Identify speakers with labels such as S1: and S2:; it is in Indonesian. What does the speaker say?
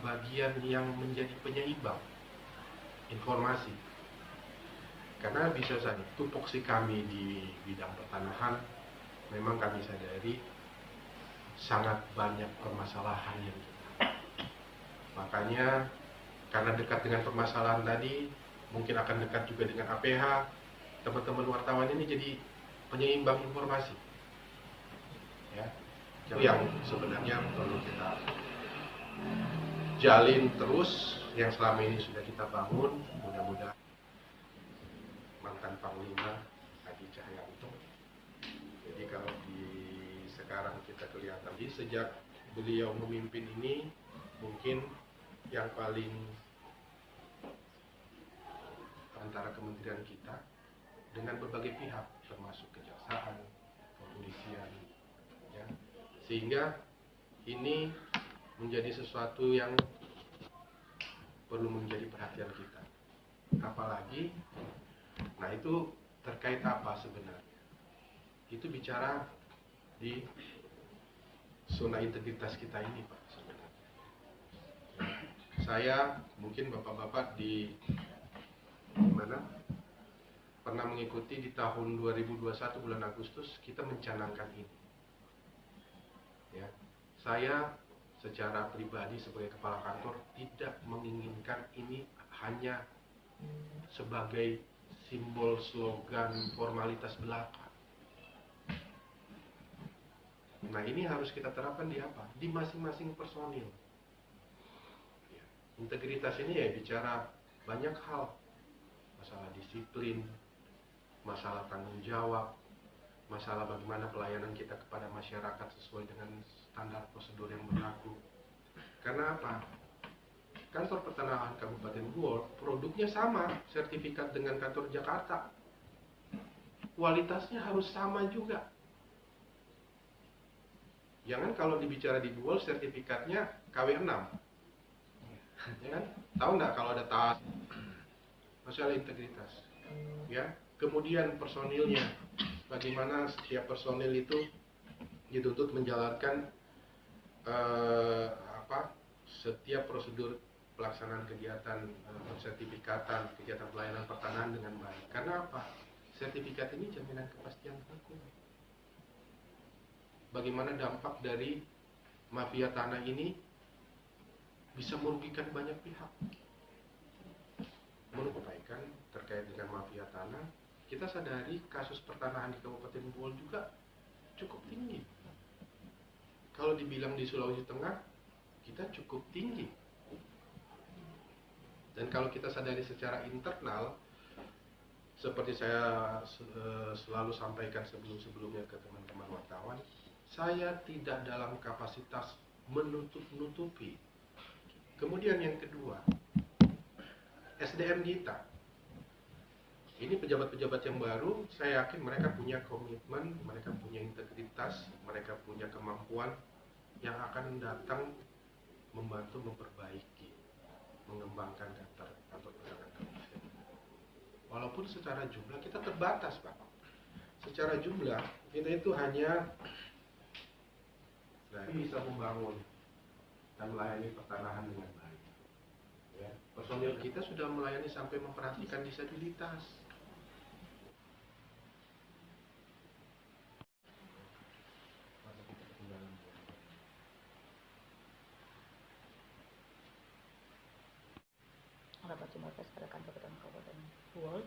S1: bagian yang menjadi penyeimbang informasi. Karena bisa saja tupoksi kami di bidang pertanahan memang kami sadari sangat banyak permasalahan yang kita. Makanya karena dekat dengan permasalahan tadi, mungkin akan dekat juga dengan APH, teman-teman wartawan ini jadi penyeimbang informasi. Ya, itu yang sebenarnya perlu kita jalin terus, yang selama ini sudah kita bangun. Mudah-mudahan mantan Panglima Hadi Cahyanto. Jadi kalau sekarang kita kelihatan sejak beliau memimpin ini, mungkin yang paling antara kementerian kita dengan berbagai pihak, termasuk kejaksaan, kepolisian, ya, sehingga ini menjadi sesuatu yang perlu menjadi perhatian kita. Apalagi, nah itu terkait apa sebenarnya? Itu bicara di zona integritas kita ini, Pak, sebenarnya. Saya mungkin bapak-bapak di mana pernah mengikuti di tahun 2021 bulan Agustus kita mencanangkan ini. Ya, saya secara pribadi sebagai kepala kantor tidak menginginkan ini hanya sebagai simbol, slogan, formalitas belaka. Nah, ini harus kita terapkan di apa? Di masing-masing personil. Ya, integritas ini ya bicara banyak hal. Masalah disiplin, masalah tanggung jawab, masalah bagaimana pelayanan kita kepada masyarakat sesuai dengan standar prosedur yang berlaku. Karena apa? Kantor Pertanahan Kabupaten Buol produknya sama, sertifikat dengan kantor Jakarta. Kualitasnya harus sama juga. Jangan kalau dibicara di Buol sertifikatnya KW6. Ya kan? Tahu nggak kalau ada tas? Masalah integritas. Ya. Kemudian personilnya, bagaimana setiap personil itu dituntut menjalankan setiap prosedur pelaksanaan kegiatan sertifikatan, kegiatan pelayanan pertanahan dengan baik. Karena apa? Sertifikat ini jaminan kepastian hukum. Bagaimana dampak dari mafia tanah ini bisa merugikan banyak pihak. Merupakan terkait dengan mafia tanah, kita sadari kasus pertanahan di Kabupaten Buol juga cukup tinggi. Kalau dibilang di Sulawesi Tengah, kita cukup tinggi. Dan kalau kita sadari secara internal, seperti saya selalu sampaikan sebelum-sebelumnya ke teman-teman wartawan, saya tidak dalam kapasitas menutup-nutupi. Kemudian yang kedua, SDM kita. Ini pejabat-pejabat yang baru, saya yakin mereka punya komitmen, mereka punya integritas, mereka punya kemampuan yang akan datang membantu memperbaiki, mengembangkan kantor pertanahan kabupaten. Walaupun secara jumlah kita terbatas, Pak. Secara jumlah kita itu hanya bisa membangun dan melayani pertanahan dengan baik. Ya, personil kita sudah melayani sampai memperhatikan disabilitas.
S2: Rapat terima kasih pada kantor Kabupaten Buol.